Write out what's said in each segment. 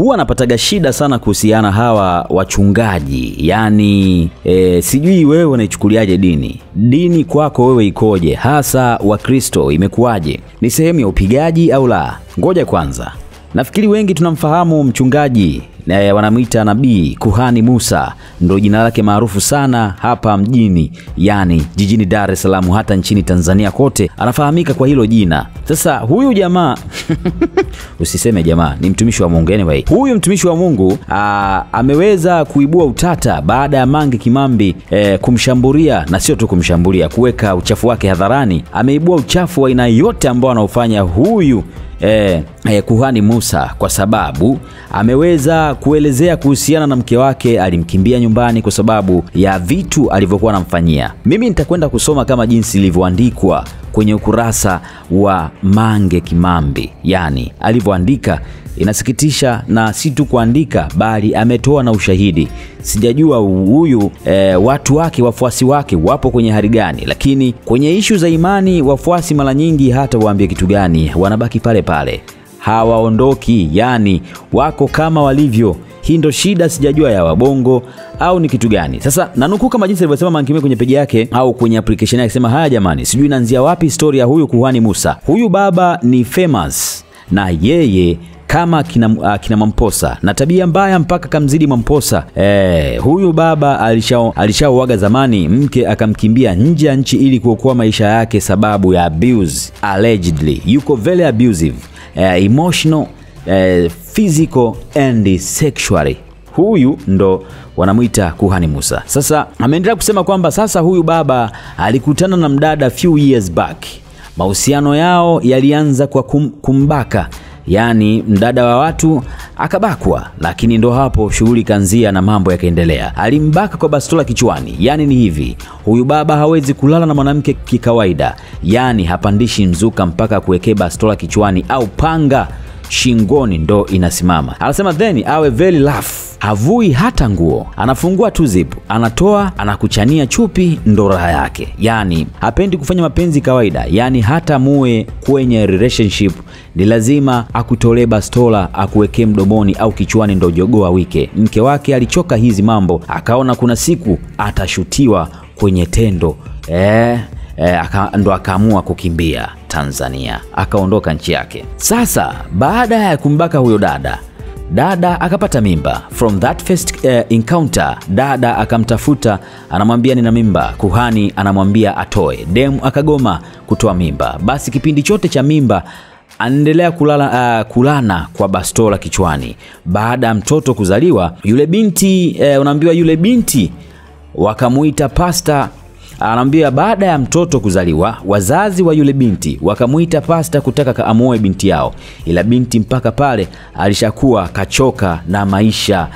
huwa napataga shida sana kuhusiana hawa wachungaji. Yani sijui wewe unaichukuliaje dini? Dini kwako wewe ikoje? Hasa Wakristo imekuwaje? Ni sehemu ya upigaji au la? Ngoja kwanza. Nafikiri wengi tunamfahamu mchungaji na wanamuita nabii Kuhani Musa, ndo jina lake maarufu sana hapa mjini, yani jijini Dar es Salaam, hata nchini Tanzania kote anafahamika kwa hilo jina. Sasa huyu jamaa usiseme jamaa, ni mtumishi wa Mungu anyway. Huyu mtumishi wa Mungu ameweza kuibua utata baada ya Mange Kimambi kumshambulia, na sio tu kumshambulia, kuweka uchafu wake hadharani. Ameibua uchafu wa aina yote ambao anaofanya huyu Kuhani Musa, kwa sababu ameweza kuelezea kuhusiana na mke wake alimkimbia nyumbani kwa sababu ya vitu alivyokuwa anamfanyia. Mimi nitakwenda kusoma kama jinsi ilivyoandikwa kwenye ukurasa wa Mange Kimambi, yani alivyoandika. Inasikitisha, na si tu kuandika bali ametoa na ushahidi. Sijajua huyu watu wake, wafuasi wake wapo kwenye hali gani, lakini kwenye ishu za imani wafuasi mara nyingi hata waambie kitu gani wanabaki pale pale, hawaondoki, yani wako kama walivyo. Hii ndo shida, sijajua ya wabongo au ni kitu gani. Sasa nanukuu kama jinsi alivyosema Mange Kimambi kwenye page yake au kwenye application yake, sema haya jamani, sijui inaanzia wapi story ya huyu Kuhani Musa. Huyu baba ni famous na yeye kama kina Mamposa na tabia mbaya mpaka kamzidi Mamposa. Huyu baba alishaoaga zamani, mke akamkimbia nje ya nchi ili kuokoa maisha yake sababu ya abuse. Allegedly yuko very abusive, emotional, physical and sexually. Huyu ndo wanamuita Kuhani Musa. Sasa ameendelea kusema kwamba sasa huyu baba alikutana na mdada few years back. Mahusiano yao yalianza kwa kumbaka, yani mdada wa watu akabakwa, lakini ndo hapo shughuli kanzia na mambo yakaendelea. Alimbaka kwa bastola kichwani. Yani ni hivi, huyu baba hawezi kulala na mwanamke kikawaida, yani hapandishi mzuka mpaka kuwekea bastola kichwani au panga shingoni ndo inasimama. Anasema then awe very rough, havui hata nguo, anafungua tu zip, anatoa, anakuchania chupi, ndo raha yake. Yani hapendi kufanya mapenzi kawaida, yani hata muwe kwenye relationship ni lazima akutolee bastola akuwekee mdomoni au kichwani ndo jogoa wike. Mke wake alichoka hizi mambo, akaona kuna siku atashutiwa kwenye tendo, ndo akaamua kukimbia Tanzania, akaondoka nchi yake. Sasa baada ya kumbaka huyo dada akapata mimba. From that first encounter, dada akamtafuta, anamwambia nina mimba. Kuhani anamwambia atoe. Demu akagoma kutoa mimba. Basi kipindi chote cha mimba anaendelea kulana kwa bastola kichwani. Baada ya mtoto kuzaliwa, yule binti unaambiwa yule binti wakamuita pasta. Anamwambia baada ya mtoto kuzaliwa, wazazi wa yule binti wakamuita pasta kutaka kaamoe binti yao, ila binti mpaka pale alishakuwa kachoka na maisha.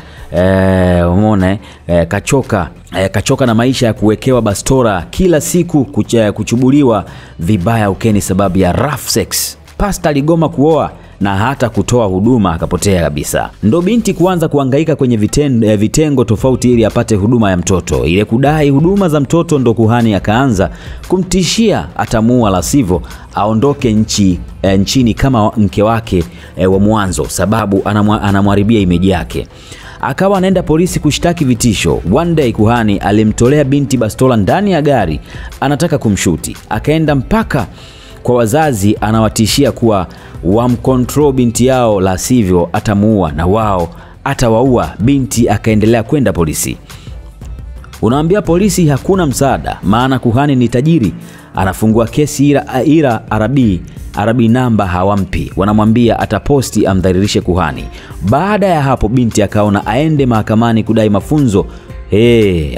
Umeona kachoka na maisha ya kuwekewa bastola kila siku, kuchubuliwa vibaya ukeni sababu ya rough sex. Pasta aligoma kuoa na hata kutoa huduma, akapotea kabisa. Ndo binti kuanza kuhangaika kwenye vitengo tofauti ili apate huduma ya mtoto. Ile kudai huduma za mtoto, ndo Kuhani akaanza kumtishia atamuua, la sivyo aondoke nchini kama mke wake wa mwanzo, sababu anamharibia image yake. Akawa anaenda polisi kushtaki vitisho. One day Kuhani alimtolea binti bastola ndani ya gari, anataka kumshuti. Akaenda mpaka kwa wazazi, anawatishia kuwa wamcontrol binti yao, la sivyo atamuua na wao atawaua. Binti akaendelea kwenda polisi. Unaambia polisi hakuna msaada, maana Kuhani ni tajiri, anafungua kesi ila Arabi namba hawampi. Wanamwambia ataposti amdhalilishe Kuhani. Baada ya hapo binti akaona aende mahakamani kudai mafunzo.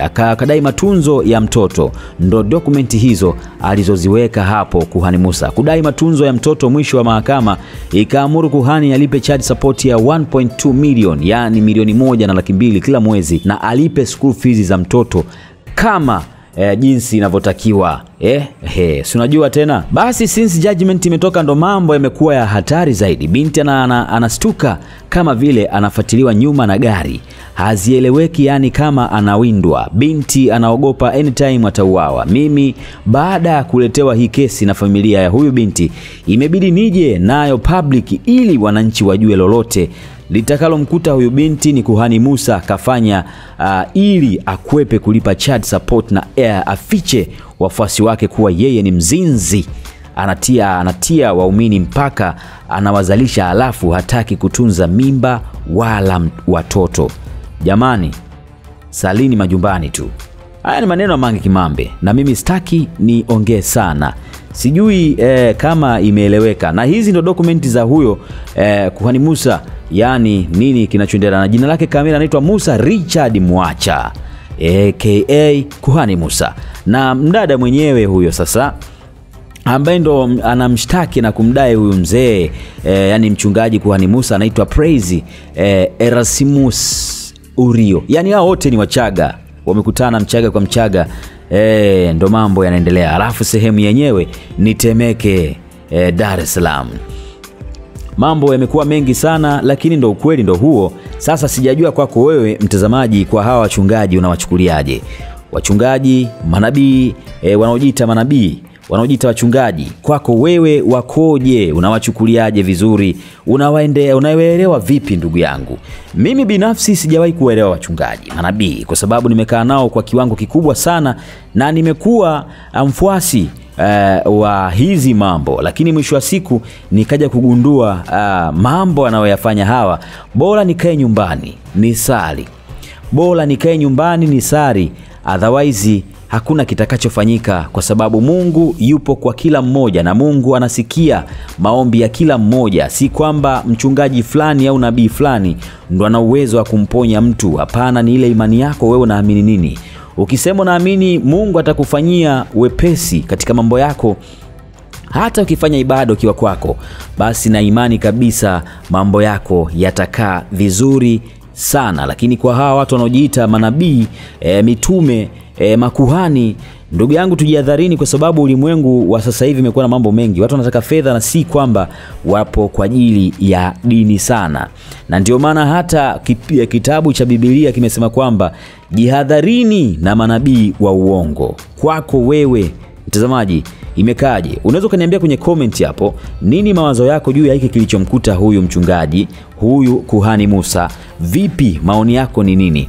Akadai matunzo ya mtoto. Ndo dokumenti hizo alizoziweka hapo Kuhani Musa, kudai matunzo ya mtoto. Mwisho wa mahakama ikaamuru Kuhani alipe child support ya 1.2 million, yani milioni 1.2 kila mwezi, na alipe school fees za mtoto kama jinsi inavyotakiwa. Si unajua tena. Basi since judgment imetoka, ndo mambo yamekuwa ya hatari zaidi. Binti anastuka kama vile anafuatiliwa nyuma na gari, hazieleweki, yani kama anawindwa. Binti anaogopa anytime atauawa. Mimi baada ya kuletewa hii kesi na familia ya huyu binti, imebidi nije nayo public ili wananchi wajue lolote Litakalomkuta huyu binti ni kuhani Musa kafanya ili akwepe kulipa child support na afiche wafuasi wake kuwa yeye ni mzinzi. Anatia waumini mpaka anawazalisha, alafu hataki kutunza mimba wala watoto. Jamani, salini majumbani tu. Haya ni maneno ya Mange Kimambe na mimi sitaki niongee sana. Sijui kama imeeleweka. Na hizi ndo dokumenti za huyo kuhani Musa. Yani nini kinachoendelea? Na jina lake kamili anaitwa Musa Richard Mwacha aka kuhani Musa. Na mdada mwenyewe huyo sasa ambaye ndo anamshtaki na kumdai huyu mzee yani mchungaji kuhani Musa anaitwa Praise Erasimus Urio. Yani hao wote ni Wachaga, wamekutana Mchaga kwa Mchaga. Ndo mambo yanaendelea. Alafu sehemu yenyewe ni Temeke, Dar es Salaam. Mambo yamekuwa mengi sana, lakini ndo ukweli ndo huo. Sasa sijajua kwako wewe mtazamaji, kwa hawa wachungaji unawachukuliaje? Wachungaji, manabii, wanaojiita manabii, wanaojiita wachungaji, kwako wewe wakoje? Unawachukuliaje vizuri? Unawaelewa vipi ndugu yangu? Mimi binafsi sijawahi kuelewa wachungaji, manabii, kwa sababu nimekaa nao kwa kiwango kikubwa sana na nimekuwa mfuasi wa hizi mambo, lakini mwisho wa siku nikaja kugundua mambo wanayoyafanya hawa. Bora nikae nyumbani nisali, bora nikae nyumbani nisali, otherwise hakuna kitakachofanyika, kwa sababu Mungu yupo kwa kila mmoja na Mungu anasikia maombi ya kila mmoja. Si kwamba mchungaji fulani au nabii fulani ndo ana uwezo wa kumponya mtu. Hapana, ni ile imani yako wewe, unaamini nini. Ukisema naamini Mungu atakufanyia wepesi katika mambo yako, hata ukifanya ibada ukiwa kwako, basi na imani kabisa mambo yako yatakaa vizuri sana. Lakini kwa hawa watu wanaojiita manabii, mitume, makuhani, ndugu yangu tujihadharini, kwa sababu ulimwengu wa sasa hivi umekuwa na mambo mengi. Watu wanataka fedha na si kwamba wapo kwa ajili ya dini sana. Na ndio maana hata kitabu cha Biblia kimesema kwamba jihadharini na manabii wa uongo. Kwako wewe mtazamaji imekaje? Unaweza kuniambia kwenye comment hapo nini mawazo yako juu ya hiki kilichomkuta huyu mchungaji, huyu kuhani Musa. Vipi, maoni yako ni nini?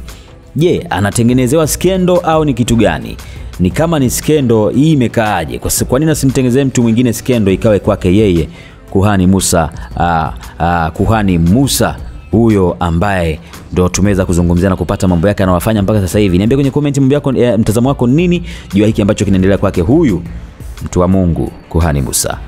Je, anatengenezewa skendo au ni kitu gani? Ni kama ni skendo, hii imekaaje? Kwa nini asimtengenezee mtu mwingine skendo ikawe kwake yeye kuhani Musa? Kuhani Musa huyo ambaye ndo tumeweza kuzungumzia na kupata mambo yake anawafanya mpaka sasa hivi. Niambie kwenye comment mambo yako, mtazamo wako nini juu ya hiki ambacho kinaendelea kwake huyu mtu wa Mungu kuhani Musa.